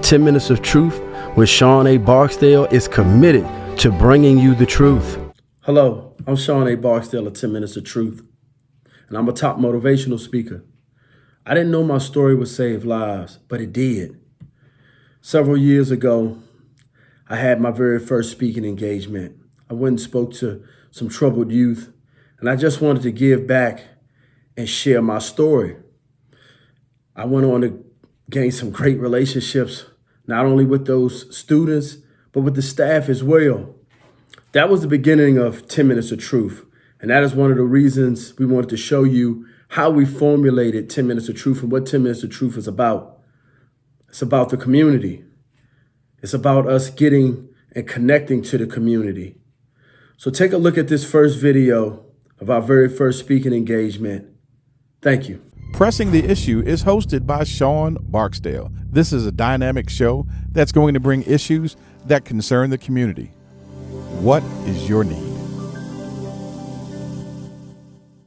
10 Minutes of Truth with Shawn Barksdale is committed to bringing you the truth. Hello, I'm Shawn Barksdale of 10 Minutes of Truth, and I'm a top motivational speaker. I didn't know my story would save lives, but it did. Several years ago, I had my very first speaking engagement. I went and spoke to some troubled youth, and I just wanted to give back and share my story. I went on to gain some great relationships, not only with those students, but with the staff as well. That was the beginning of 10 Minutes of Truth. And that is one of the reasons we wanted to show you how we formulated 10 Minutes of Truth and what 10 Minutes of Truth is about. It's about the community. It's about us getting and connecting to the community. So take a look at this first video of our very first speaking engagement. Thank you. Pressing the Issue is hosted by Shawn Barksdale. This is a dynamic show that's going to bring issues that concern the community. What is your need?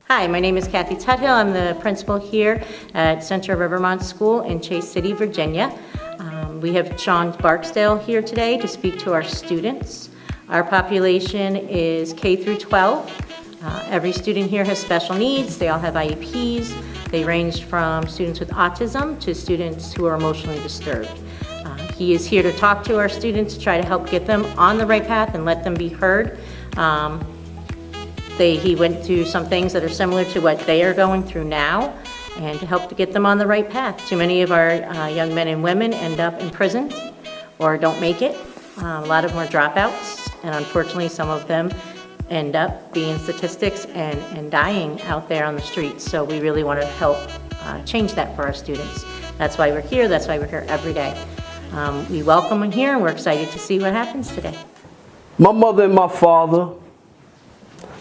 Hi, my name is Kathy Tuthill. I'm the principal here at Central Rivermont School in Chase City, Virginia. We have Shawn Barksdale here today to speak to our students. Our population is K through 12. Every student here has special needs. They all have IEPs. They range from students with autism to students who are emotionally disturbed. He is here to talk to our students, try to help get them on the right path and let them be heard. He went through some things that are similar to what they are going through now, and to help to get them on the right path. Too many of our young men and women end up in prison or don't make it. A lot of them are dropouts, and unfortunately some of them end up being statistics and dying out there on the streets. So we really want to help change that for our students. That's why we're here. That's why we're here every day. We welcome them here, and we're excited to see what happens today. My mother and my father,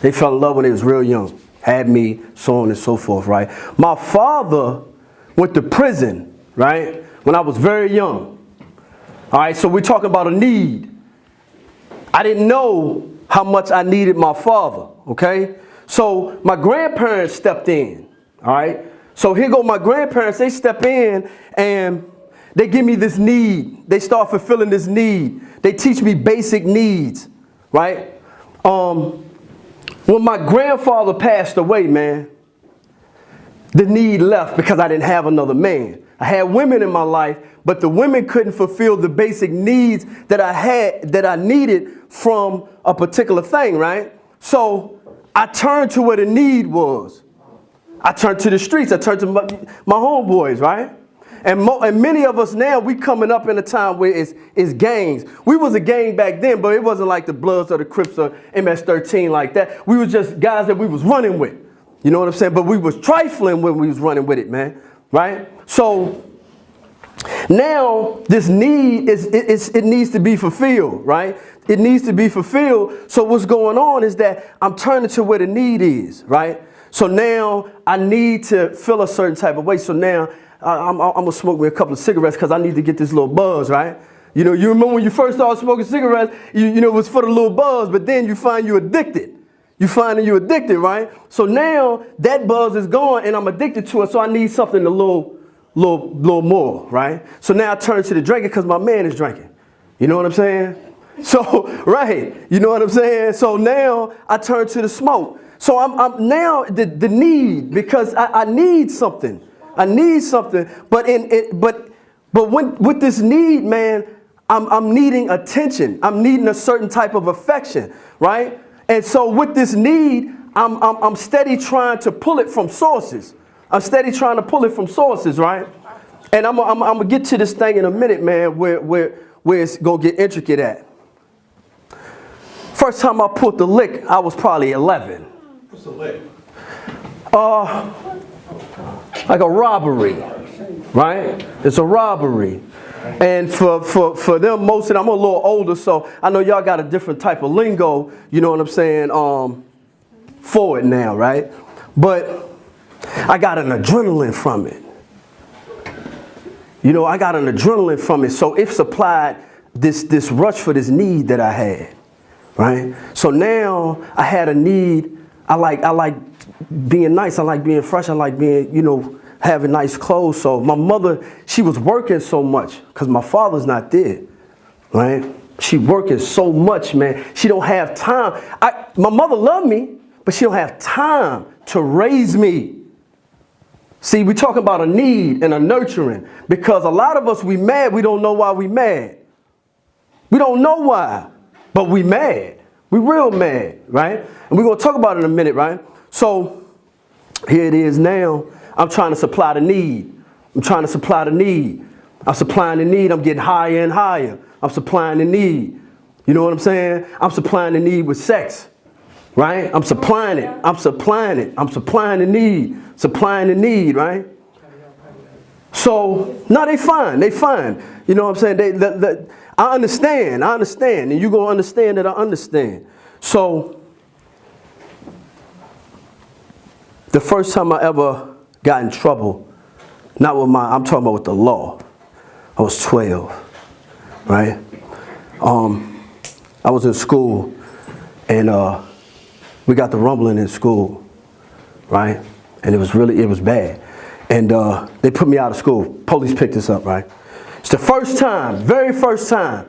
they fell in love when they was real young. Had me, so on and so forth, right? My father went to prison, right, when I was very young. All right, so we're talking about a need. I didn't know how much I needed my father, okay? So my grandparents stepped in, all right? So here go my grandparents, they step in and they give me this need. They start fulfilling this need. They teach me basic needs, right? When my grandfather passed away, man, the need left because I didn't have another man. I had women in my life, but the women couldn't fulfill the basic needs that I had, that I needed from a particular thing, right? So I turned to where the need was. I turned to the streets. I turned to my homeboys, right? And many of us now, we coming up in a time where it's gangs. We was a gang back then, but it wasn't like the Bloods or the Crips or MS-13 like that. We was just guys that we was running with. You know what I'm saying? But we was trifling when we was running with it, man. Right? So now this need it needs to be fulfilled, right? It needs to be fulfilled. So what's going on is that I'm turning to where the need is, right? So now I need to feel a certain type of way. So now I'm gonna smoke me a couple of cigarettes because I need to get this little buzz, right? You know, you remember when you first started smoking cigarettes, you know, it was for the little buzz, but then you find you're addicted. You find that you're addicted, right? So now that buzz is gone and I'm addicted to it, so I need something a little more, right? So now I turn to the drinking because my man is drinking. You know what I'm saying? So, right, you know what I'm saying? So now I turn to the smoke. So I'm now the need, because I need something. I need something, but with this need, man, I'm needing attention. I'm needing a certain type of affection, right? And so with this need, I'm steady trying to pull it from sources. I'm steady trying to pull it from sources, right? And I'm gonna get to this thing in a minute, man, where it's gonna get intricate at. First time I pulled the lick, I was probably 11. What's a lick? Like a robbery, right? It's a robbery. And for them, most of them, I'm a little older, so I know y'all got a different type of lingo, you know what I'm saying, for it now, right? But I got an adrenaline from it. You know, I got an adrenaline from it, so it supplied this rush for this need that I had, right? So now I had a need. I like being nice. I like being fresh. I like being, you know, having nice clothes. So my mother, she was working so much because my father's not there, right? She working so much, man. She don't have time. My mother loved me, but she don't have time to raise me. See, we talking about a need and a nurturing, because a lot of us, we mad, we don't know why we mad. We don't know why, but we mad. We real mad, right? And we're going to talk about it in a minute, right? So here it is now. I'm trying to supply the need. I'm trying to supply the need. I'm supplying the need. I'm getting higher and higher. I'm supplying the need. You know what I'm saying? I'm supplying the need with sex, right? I'm supplying it. I'm supplying it. I'm supplying the need. Supplying the need, right? So, no, they fine. They fine. You know what I'm saying? I understand. And you're going to understand that I understand. So, the first time I ever got in trouble, not with I'm talking about with the law. I was 12, right? I was in school, and we got the rumbling in school, right? And it was bad. And they put me out of school. Police picked us up, right? It's the first time, very first time,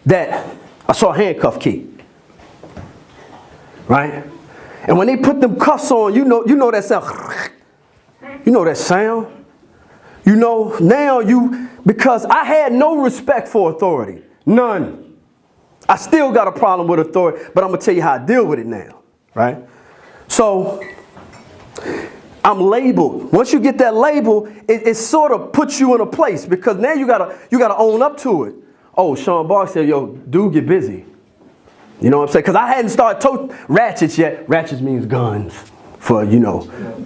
that I saw a handcuff key, right? And when they put them cuffs on, you know that sound. You know that sound. You know, now because I had no respect for authority. None. I still got a problem with authority, but I'm going to tell you how I deal with it now, right? So, I'm labeled. Once you get that label, it sort of puts you in a place, because now you gotta own up to it. Oh, Shawn Barksdale, yo, dude, get busy. You know what I'm saying? Because I hadn't started toting ratchets yet. Ratchets means guns for,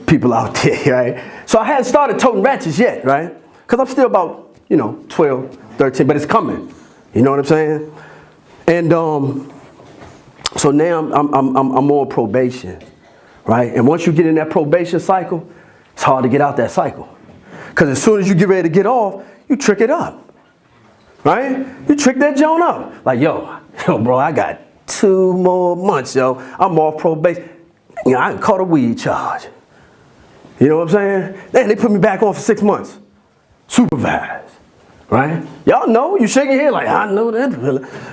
people out there, right? So I hadn't started toting ratchets yet, right? Because I'm still about, 12, 13, but it's coming. You know what I'm saying? And so now I'm on probation, right? And once you get in that probation cycle, it's hard to get out that cycle. Because as soon as you get ready to get off, you trick it up, right? You trick that joint up. Like, yo, bro, I got 2 more months, yo. I'm off probation. I caught a weed charge. You know what I'm saying? Then they put me back on for 6 months. Supervised, right? Y'all know, you shaking your head like, I know that.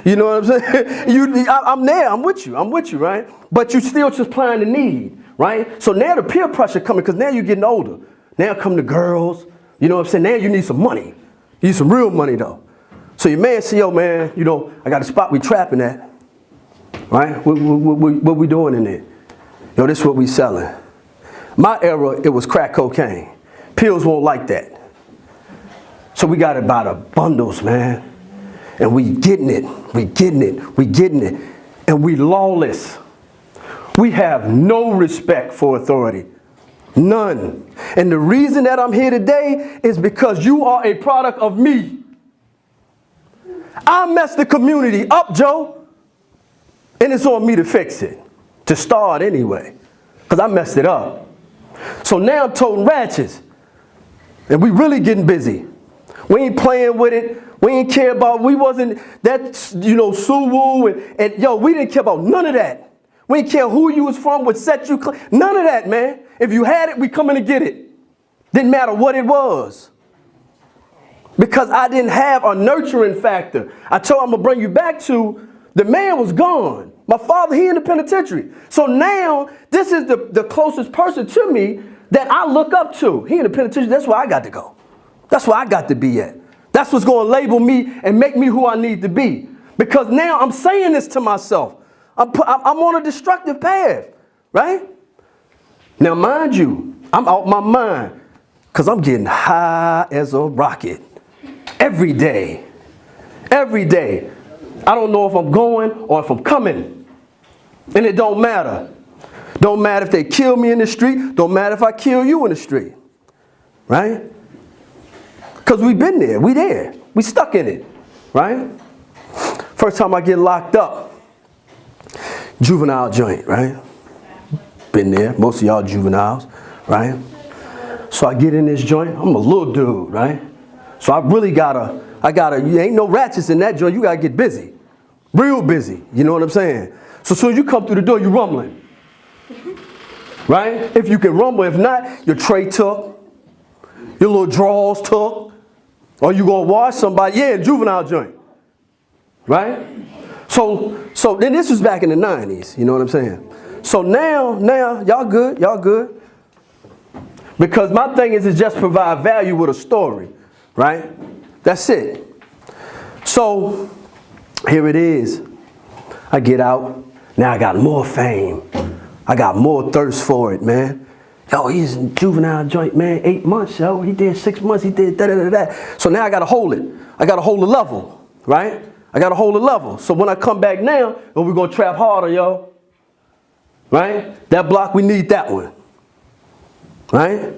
You know what I'm saying? I'm there, I'm with you, right? But you still just supplying the need, right? So now the peer pressure coming, because now you're getting older. Now come the girls, you know what I'm saying? Now you need some money. You need some real money though. So your man say, yo man, I got a spot we trapping at, right? What we doing in there? Yo, this is what we selling. My era, it was crack cocaine. Pills won't like that. So we got it by the bundles, man. And we getting it. And we lawless. We have no respect for authority. None. And the reason that I'm here today is because you are a product of me. I messed the community up, Joe. And it's on me to fix it. To start anyway. Because I messed it up. So now I'm toting ratchets. And we really getting busy. We ain't playing with it. We ain't care about, we wasn't that, Suwu and yo, we didn't care about none of that. We didn't care who you was from, what set you, none of that, man. If you had it, we come in to get it. Didn't matter what it was. Because I didn't have a nurturing factor. I told him I'm gonna bring you back to, the man was gone. My father, he in the penitentiary. So now, this is the closest person to me that I look up to. He in the penitentiary, that's where I got to go. That's where I got to be at. That's what's going to label me and make me who I need to be. Because now I'm saying this to myself. I'm on a destructive path, right? Now, mind you, I'm out my mind because I'm getting high as a rocket every day. Every day. I don't know if I'm going or if I'm coming. And it don't matter. Don't matter if they kill me in the street. Don't matter if I kill you in the street. Right? Because we've been there. We there. We stuck in it. Right? First time I get locked up. Juvenile joint, right? Been there. Most of y'all juveniles, right? So I get in this joint. I'm a little dude, right? So I really you ain't no ratchets in that joint. You gotta get busy. Real busy. You know what I'm saying? So as soon as you come through the door, you rumbling. Right? If you can rumble. If not, your tray took. Your little drawers took. Or you gonna wash somebody, yeah, juvenile joint. Right? So then this was back in the 90s, you know what I'm saying? So now, y'all good. Because my thing is to just provide value with a story, right? That's it. So here it is. I get out, now I got more fame. I got more thirst for it, man. Yo, he's in juvenile joint, man, 8 months, yo. He did 6 months, he did da-da-da-da. So now I gotta hold it. I gotta hold the level, right? I gotta hold the level. So when I come back now, we're gonna trap harder, yo. Right? That block, we need that one. Right?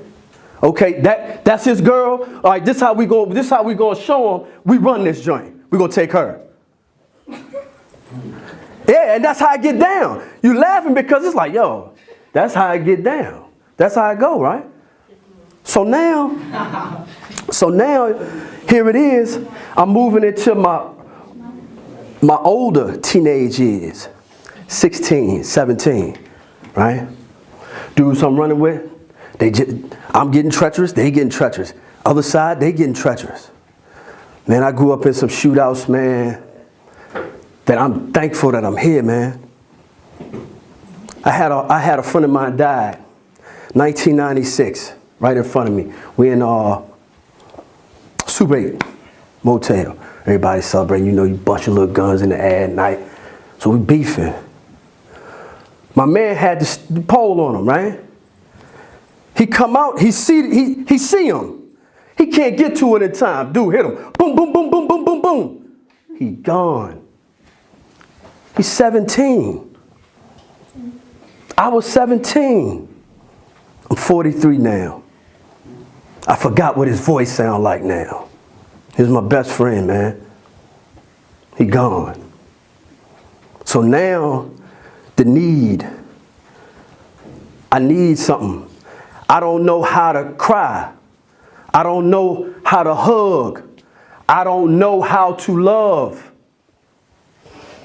Okay, that's his girl. All right, this how we gonna show him we run this joint. We're gonna take her. Yeah, and that's how I get down. You laughing because it's like, yo, that's how I get down. That's how I go, right? So now, here it is. I'm moving into my older teenage years, 16, 17, right? Dudes I'm running with, I'm getting treacherous, they getting treacherous. Other side, they getting treacherous. Man, I grew up in some shootouts, man, that I'm thankful that I'm here, man. I had a friend of mine died, 1996, right in front of me. We in Super 8 motel. Everybody celebrating, you know, you bust your little guns in the air at night. So we beefing. My man had the pole on him, right? He come out, he see him. He can't get to it in time. Dude hit him. Boom, boom, boom, boom, boom, boom, boom. He gone. He's 17. I was 17. I'm 43 now. I forgot what his voice sound like now. He was my best friend, man. He gone. So now, I need something. I don't know how to cry. I don't know how to hug. I don't know how to love.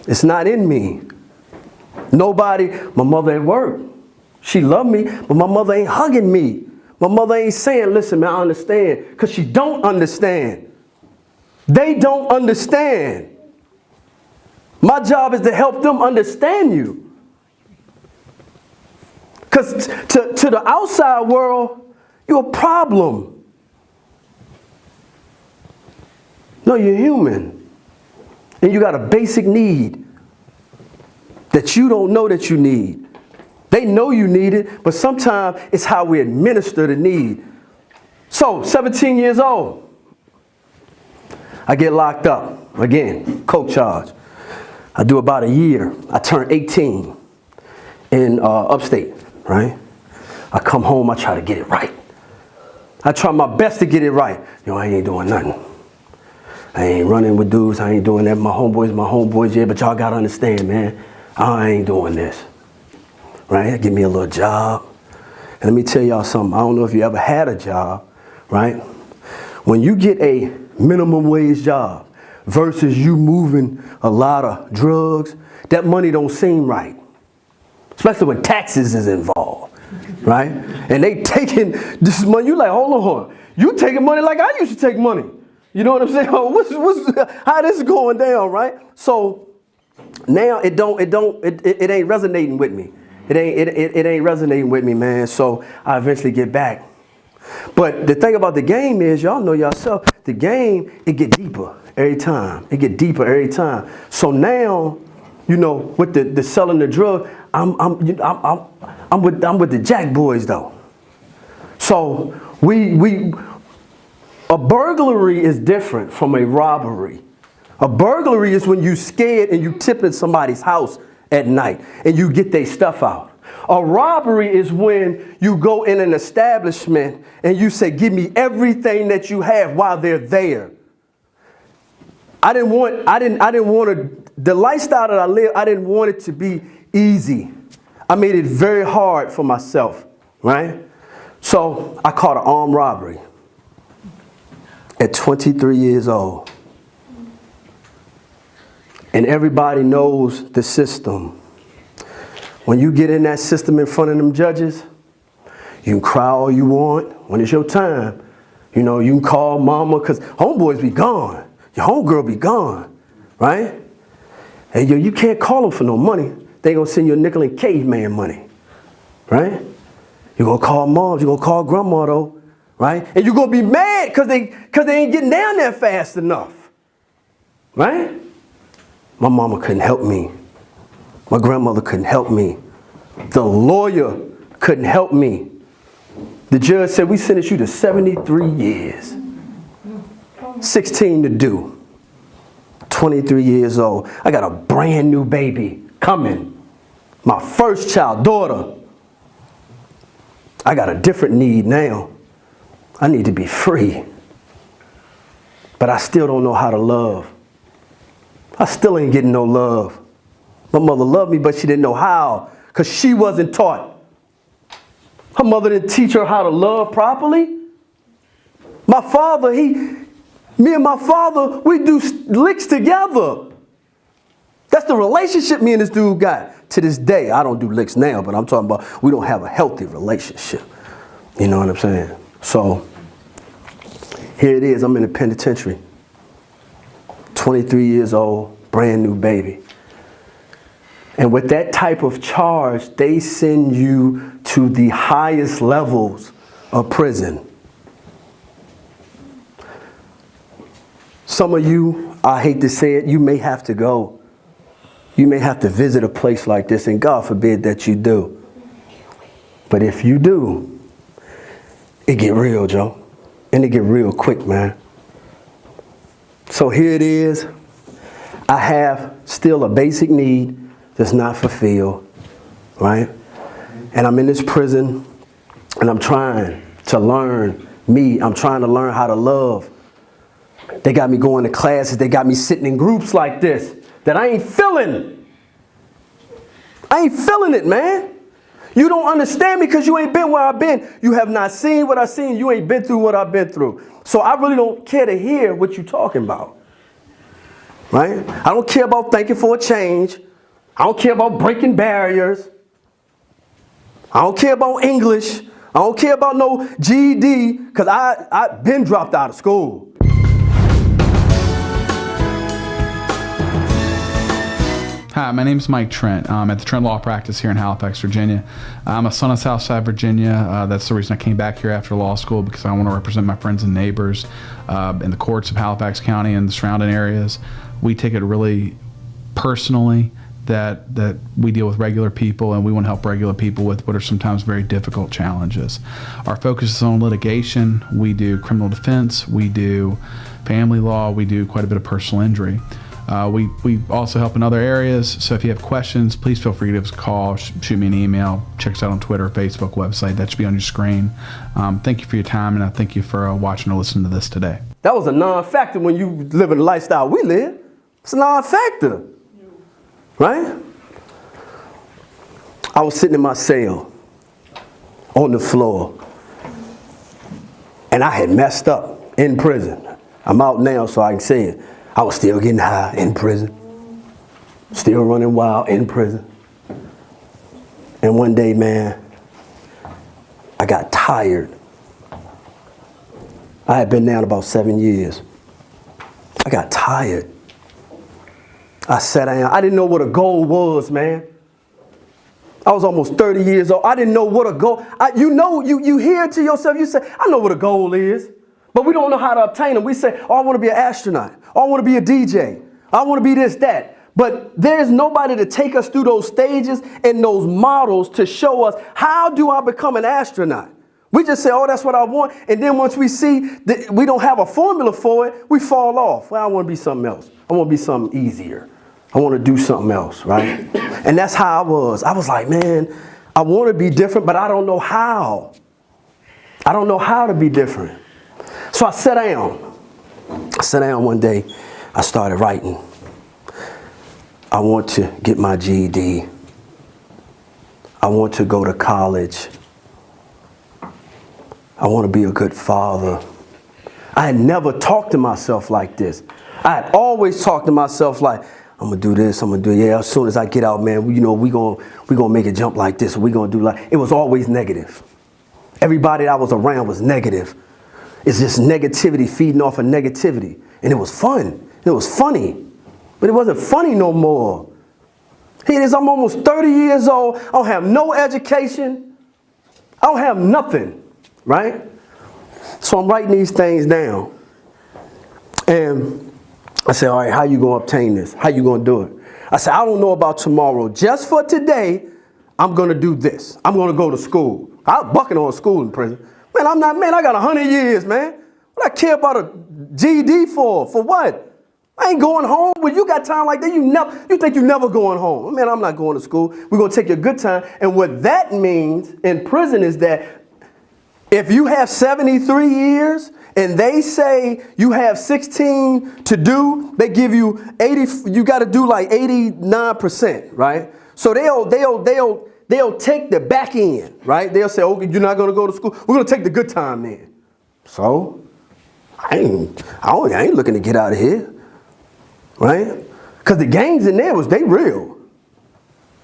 It's not in me. My mother at work, she loved me, but my mother ain't hugging me. My mother ain't saying, listen, man, I understand, because she don't understand. They don't understand. My job is to help them understand you. Because to the outside world, you're a problem. No, you're human. And you got a basic need that you don't know that you need. They know you need it, but sometimes it's how we administer the need. So, 17 years old, I get locked up. Again, coke charge. I do about a year. I turn 18 in upstate, right? I come home, I try to get it right. I try my best to get it right. Yo, I ain't doing nothing. I ain't running with dudes, I ain't doing that. My homeboys, yeah, but y'all gotta understand, man, I ain't doing this. Right? Give me a little job. And let me tell y'all something. I don't know if you ever had a job, right? When you get a minimum wage job versus you moving a lot of drugs, that money don't seem right. Especially when taxes is involved, right? And they taking this money. You like, hold on. You taking money like I used to take money. You know what I'm saying? How this is going down, right? So now it ain't resonating with me. It ain't resonating with me, man. So I eventually get back. But the thing about the game is, y'all know yourself, the game, it get deeper every time. It get deeper every time. So now, you know, with the selling the drug, I'm with the Jack boys though. So a burglary is different from a robbery. A burglary is when you scared and you tip in somebody's house at night and you get their stuff out. A robbery is when you go in an establishment and you say, give me everything that you have while they're there. The lifestyle that I live, I didn't want it to be easy. I made it very hard for myself, right? So I caught an armed robbery at 23 years old. And everybody knows the system. When you get in that system in front of them judges, you can cry all you want. When it's your time, You know, you can call mama because homeboys be gone. Your homegirl be gone, right? And you can't call them for no money. They gonna send you a nickel and caveman money, right? You're gonna call moms, you're gonna call grandma though, right? And you're gonna be mad because they ain't getting down there fast enough, right? My mama couldn't help me. My grandmother couldn't help me. The lawyer couldn't help me. The judge said, we sentenced you to 73 years. 16 to do. 23 years old. I got a brand new baby coming. My first child, daughter. I got a different need now. I need to be free. But I still don't know how to love. I still ain't getting no love. My mother loved me, but she didn't know how because she wasn't taught. Her mother didn't teach her how to love properly. My father, me and my father, we do licks together. That's the relationship me and this dude got. To this day, I don't do licks now, but I'm talking about we don't have a healthy relationship. You know what I'm saying? So, here it is, I'm in the penitentiary. 23 years old, brand new baby. And with that type of charge, they send you to the highest levels of prison. Some of you, I hate to say it, you may have to go. You may have to visit a place like this, and God forbid that you do. But if you do, it get real, Joe. And it get real quick, man. So here it is. I have still a basic need that's not fulfilled, right? And I'm in this prison, and I'm trying to learn me. I'm trying to learn how to love. They got me going to classes. They got me sitting in groups like this that I ain't feeling. I ain't feeling it, man. You don't understand me because you ain't been where I've been. You have not seen what I've seen. You ain't been through what I've been through. So I really don't care to hear what you're talking about, right? I don't care about thanking for a change. I don't care about breaking barriers. I don't care about English. I don't care about no GED because I've been dropped out of school. Hi, my name is Mike Trent. I'm at the Trent Law Practice here in Halifax, Virginia. I'm a son of Southside Virginia. That's the reason I came back here after law school, because I want to represent my friends and neighbors in the courts of Halifax County and the surrounding areas. We take it really personally that we deal with regular people, and we want to help regular people with what are sometimes very difficult challenges. Our focus is on litigation. We do criminal defense. We do family law. We do quite a bit of personal injury. We also help in other areas, so if you have questions, please feel free to give us a call, shoot me an email, check us out on Twitter, Facebook, website. That should be on your screen. Thank you for your time, and I thank you for watching or listening to this today. That was a non-factor when you live in the lifestyle we live. It's a non-factor, right? I was sitting in my cell on the floor, and I had messed up in prison. I'm out now, so I can say it. I was still getting high in prison, still running wild in prison. And one day, man, I got tired. I had been down about 7 years. I got tired. I sat down. I didn't know what a goal was, man. I was almost 30 years old. I didn't know what a goal. You hear it to yourself. You say, I know what a goal is. But we don't know how to obtain them. We say, oh, I want to be an astronaut. Oh, I want to be a DJ. I want to be this, that. But there's nobody to take us through those stages and those models to show us, how do I become an astronaut? We just say, oh, that's what I want. And then once we see that we don't have a formula for it, we fall off. Well, I want to be something else. I want to be something easier. I want to do something else, right? And that's how I was. I was like, man, I want to be different, but I don't know how. I don't know how to be different. So I sat down. I sat down one day. I started writing. I want to get my GED. I want to go to college. I want to be a good father. I had never talked to myself like this. I had always talked to myself like, I'm going to do this, I'm going to do, yeah, as soon as I get out, man, you know, we gonna make a jump like this, or we going to do like, it was always negative. Everybody that I was around was negative. it's just negativity feeding off of negativity. And it was fun. It was funny. But it wasn't funny no more. Here it is, I'm almost 30 years old. I don't have no education. I don't have nothing, right? So I'm writing these things down. And I said, all right, how you going to obtain this? How you going to do it? I said, I don't know about tomorrow. Just for today, I'm going to do this. I'm going to go to school. I was bucking on school in prison. Man, I got 100 years, man. What I care about a GED for? For what? I ain't going home. When you got time like that, you think you're never going home. Man, I'm not going to school. We're going to take your good time. And what that means in prison is that if you have 73 years and they say you have 16 to do, they give you 80, you got to do like 89%, right? So they'll take the back end, right? They'll say, okay, you're not going to go to school. We're going to take the good time then. So I ain't looking to get out of here. Right? Because the gangs in there they real.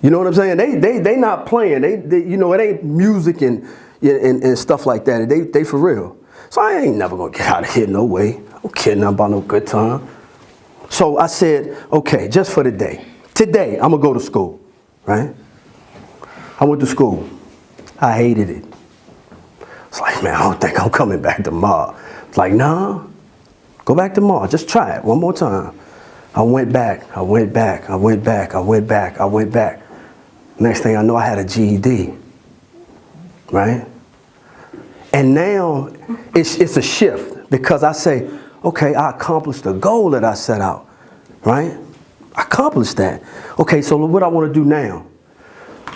You know what I'm saying? They not playing. They you know, it ain't music and stuff like that. They for real. So I ain't never gonna get out of here, no way. I don't care nothing about no good time. So I said, okay, just for the day. Today I'm gonna go to school. Right? I went to school. I hated it. It's like, man, I don't think I'm coming back tomorrow. It's like, nah, go back tomorrow. Just try it one more time. I went back. Next thing I know, I had a GED, right? And now it's a shift because I say, okay, I accomplished the goal that I set out, right? I accomplished that. Okay, so what I want to do now?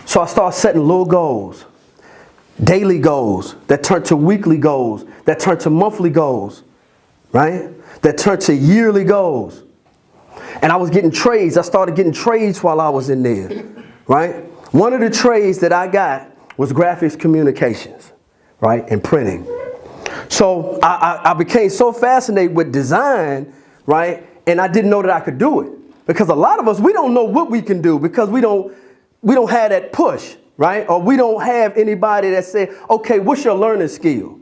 So I start setting little goals, daily goals that turn to weekly goals, that turn to monthly goals, right? That turn to yearly goals. And I was getting trades. I started getting trades while I was in there, right? One of the trades that I got was graphics communications, right, and printing. So I became so fascinated with design, right, and I didn't know that I could do it. Because a lot of us, we don't know what we can do because we don't have that push, right? Or we don't have anybody that say, okay, what's your learning skill?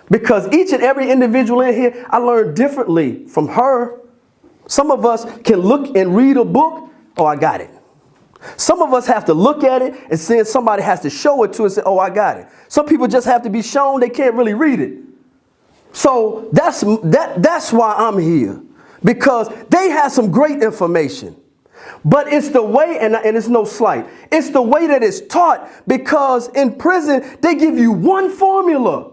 Because each and every individual in here, I learned differently from her. Some of us can look and read a book, oh, I got it. Some of us have to look at it and then somebody has to show it to us and say, oh, I got it. Some people just have to be shown, they can't really read it. So that's why I'm here, because they have some great information. But it's the way, and it's no slight, it's the way that it's taught, because in prison, they give you one formula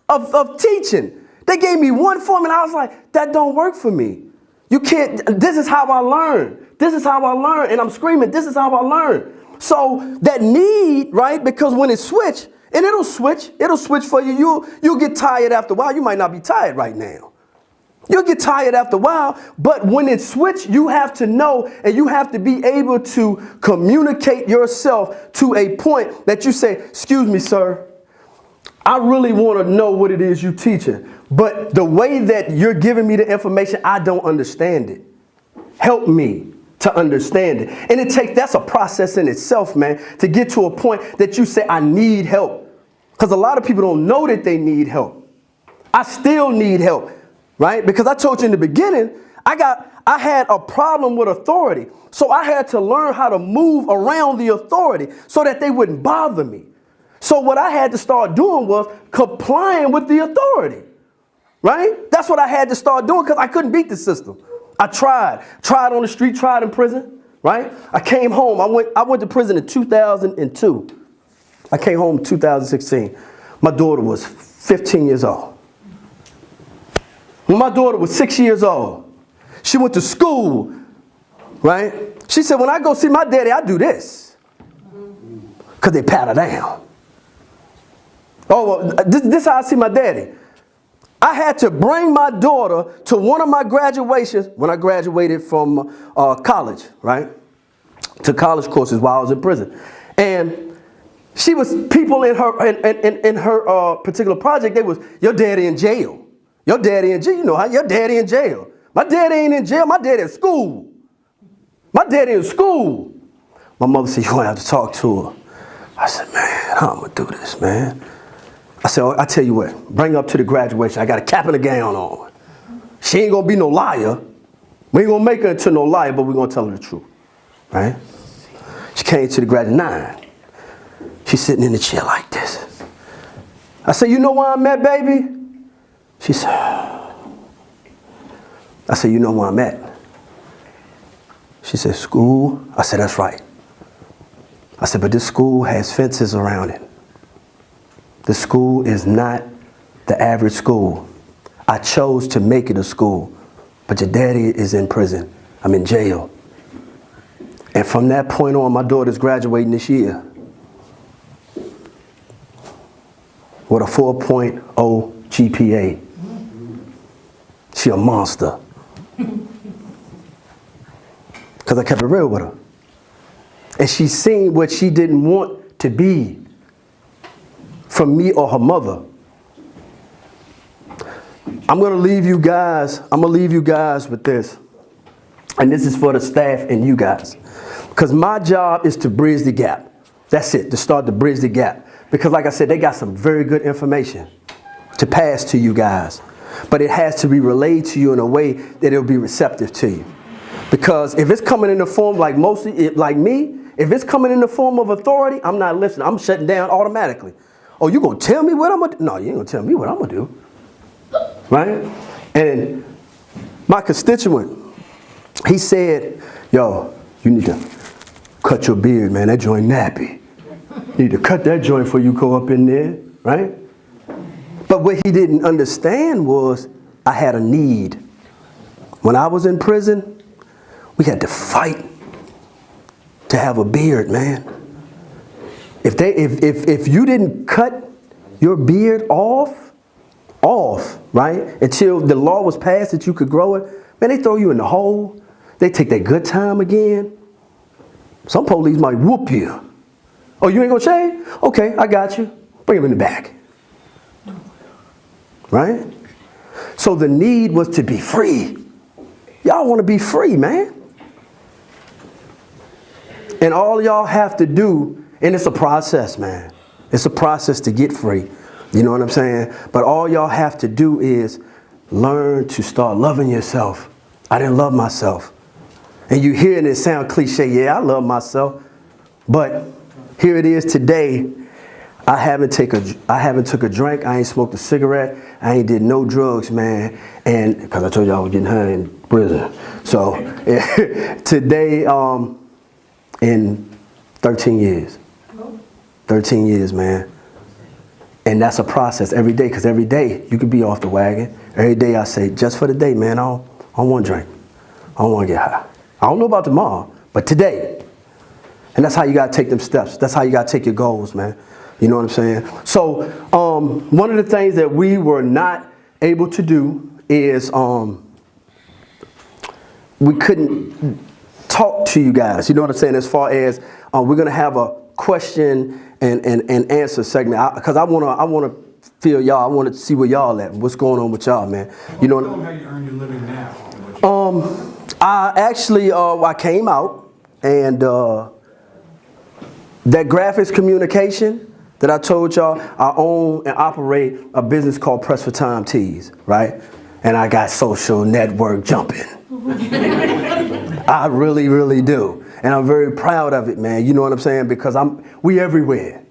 of teaching. They gave me one formula. I was like, that don't work for me. You can't, this is how I learn. This is how I learn. And I'm screaming, this is how I learn. So that need, right? Because when it switch, and it'll switch for you. You'll get tired after a while. You might not be tired right now. You'll get tired after a while, but when it switch, you have to know and you have to be able to communicate yourself to a point that you say, excuse me, sir, I really want to know what it is you're teaching. But the way that you're giving me the information, I don't understand it. Help me to understand it. And that's a process in itself, man, to get to a point that you say, I need help. Because a lot of people don't know that they need help. I still need help, right? Because I told you in the beginning, I had a problem with authority. So I had to learn how to move around the authority so that they wouldn't bother me. So what I had to start doing was complying with the authority. Right? That's what I had to start doing because I couldn't beat the system. I tried on the street, tried in prison, right? I came home. I went to prison in 2002. I came home in 2016. My daughter was 15 years old. When my daughter was 6 years old, she went to school, right? She said, when I go see my daddy, I do this. Because they pat her down. Oh, well, this is how I see my daddy. I had to bring my daughter to one of my graduations when I graduated from college, right? To college courses while I was in prison. And she was, people in her particular project, they was, your daddy in jail. Your daddy in jail. You know how your daddy in jail. My daddy ain't in jail. My daddy in school. My daddy in school. My mother said, you're going to have to talk to her. I said, man, how am I going to do this, man? I said, oh, I tell you what, bring her up to the graduation. I got a cap and a gown on. She ain't gonna be no liar. We ain't gonna make her into no liar, but we're gonna tell her the truth, right? She came to the graduation, 9. She's sitting in the chair like this. I said, you know where I'm at, baby? She said, I said, you know where I'm at? She said, school. I said, that's right. I said, but this school has fences around it. The school is not the average school. I chose to make it a school, but your daddy is in prison. I'm in jail. And from that point on, my daughter's graduating this year with a 4.0 GPA. She a monster. Because I kept it real with her. And she's seen what she didn't want to be from me or her mother. I'm gonna leave you guys with this. And this is for the staff and you guys. Because my job is to bridge the gap. That's it, to start to bridge the gap. Because like I said, they got some very good information to pass to you guys. But it has to be relayed to you in a way that it'll be receptive to you. Because if it's coming in the form like like me, if it's coming in the form of authority, I'm not listening. I'm shutting down automatically. Oh, you gonna tell me what I'm gonna do? No, you ain't gonna tell me what I'm gonna do. Right? And my constituent, he said, yo, you need to cut your beard, man. That joint nappy. You need to cut that joint before you go up in there, right? But what he didn't understand was I had a need. When I was in prison, we had to fight to have a beard, man. If you didn't cut your beard off, right, until the law was passed that you could grow it, man, they throw you in the hole. They take their good time again. Some police might whoop you. Oh, you ain't gonna shave? Okay, I got you. Bring him in the back. Right? So the need was to be free. Y'all want to be free, man. And all y'all have to do, and it's a process, man. It's a process to get free. You know what I'm saying? But all y'all have to do is learn to start loving yourself. I didn't love myself. And you hear it sound cliche, yeah, I love myself. But here it is today. I haven't took a drink. I ain't smoked a cigarette. I ain't did no drugs, man. And because I told you I was getting high in prison. So today, in 13 years. 13 years, man. And that's a process every day, because every day you could be off the wagon. Every day I say, just for the day, man, I don't want to drink. I don't want to get high. I don't know about tomorrow, but today. And that's how you got to take them steps. That's how you got to take your goals, man. You know what I'm saying? So one of the things that we were not able to do is we couldn't talk to you guys. You know what I'm saying? As far as we're going to have a question and answer segment, because I want to feel y'all. I want to see where y'all at. What's going on with y'all, man? You know Tell them how you earn your living now. I actually I came out and that graphics communication that I told y'all, I own and operate a business called Press for Time Tees, right? And I got social network jumping. I really, really do. And I'm very proud of it, man. You know what I'm saying? Because we everywhere.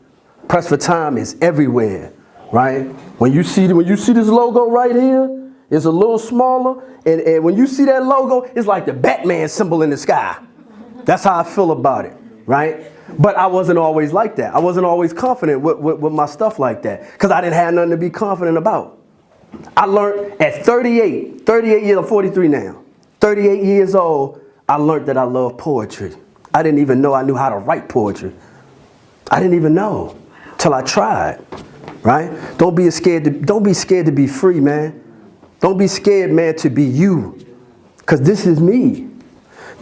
Press for Time is everywhere, right? When you see this logo right here, it's a little smaller. And when you see that logo, it's like the Batman symbol in the sky. That's how I feel about it, right? But I wasn't always like that. I wasn't always confident with my stuff like that, because I didn't have nothing to be confident about. I learned at 38 years, I'm 43 now. 38 years old, I learned that I love poetry. I didn't even know I knew how to write poetry. I didn't even know till I tried, right? Don't be scared to be free, man. Don't be scared, man, to be you, because this is me.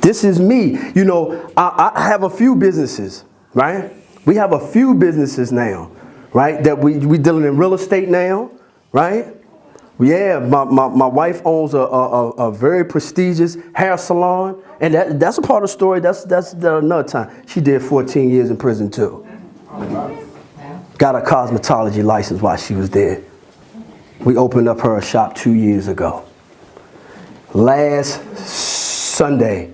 This is me. You know, I have a few businesses, right? We have a few businesses now, right? That we dealing in real estate now, right? Yeah, my wife owns a very prestigious hair salon, and that's a part of the story. That's another time. She did 14 years in prison too. got a cosmetology license while she was there. We opened up her shop 2 years ago. Last Sunday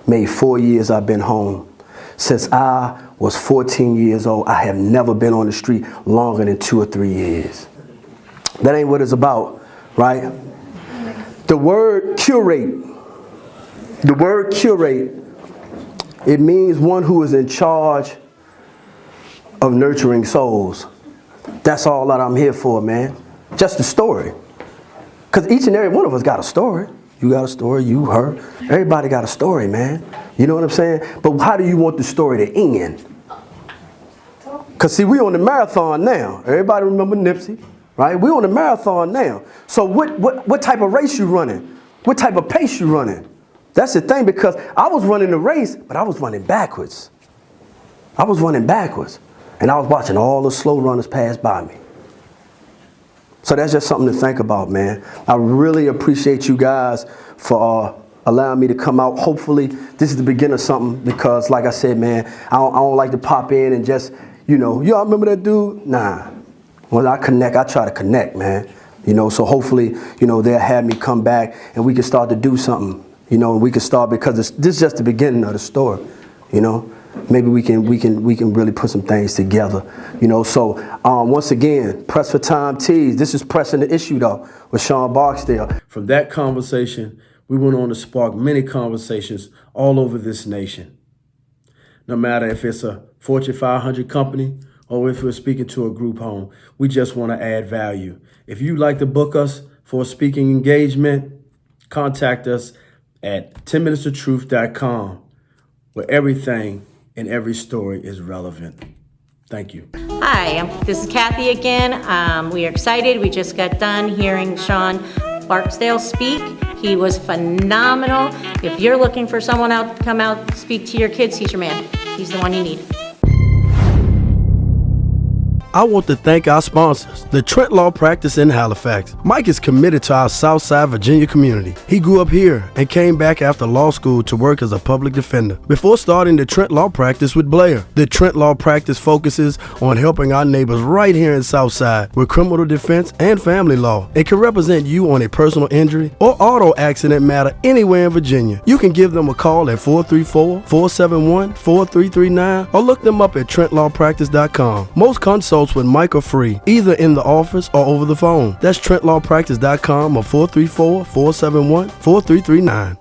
made 4 years I've been home. Since I was 14 years old, I have never been on the street longer than 2 or 3 years. That ain't what it's about, right? The word curate, it means one who is in charge of nurturing souls. That's all that I'm here for, man. Just a story. Because each and every one of us got a story. You got a story, you, her. Everybody got a story, man. You know what I'm saying? But how do you want the story to end? Because see, we on the marathon now. Everybody remember Nipsey, right? We on the marathon now. So what type of race you running? What type of pace you running? That's the thing, because I was running the race, but I was running backwards. I was running backwards. And I was watching all the slow runners pass by me. So that's just something to think about, man. I really appreciate you guys for allowing me to come out. Hopefully, this is the beginning of something, because like I said, man, I don't like to pop in and just, y'all remember that dude? Nah. When I connect, I try to connect, man. So hopefully, they'll have me come back and we can start to do something. And we can start, because this is just the beginning of the story, Maybe we can really put some things together, So once again, Press for Time Tees. This is Pressing the Issue, though, with Shawn Barksdale. From that conversation, we went on to spark many conversations all over this nation. No matter if it's a Fortune 500 company or if we're speaking to a group home, we just want to add value. If you'd like to book us for a speaking engagement, contact us at 10minutesoftruth.com, where everything and every story is relevant. Thank you. Hi, this is Kathy again. We are excited. We just got done hearing Shawn Barksdale speak. He was phenomenal. If you're looking for someone to come out speak to your kids, he's your man. He's the one you need. I want to thank our sponsors, the Trent Law Practice in Halifax. Mike is committed to our Southside Virginia community. He grew up here and came back after law school to work as a public defender before starting the Trent Law Practice with Blair. The Trent Law Practice focuses on helping our neighbors right here in Southside with criminal defense and family law. It can represent you on a personal injury or auto accident matter anywhere in Virginia. You can give them a call at 434-471-4339 or look them up at TrentLawPractice.com. Most consults with Mike are free, either in the office or over the phone. That's TrentLawPractice.com or 434-471-4339.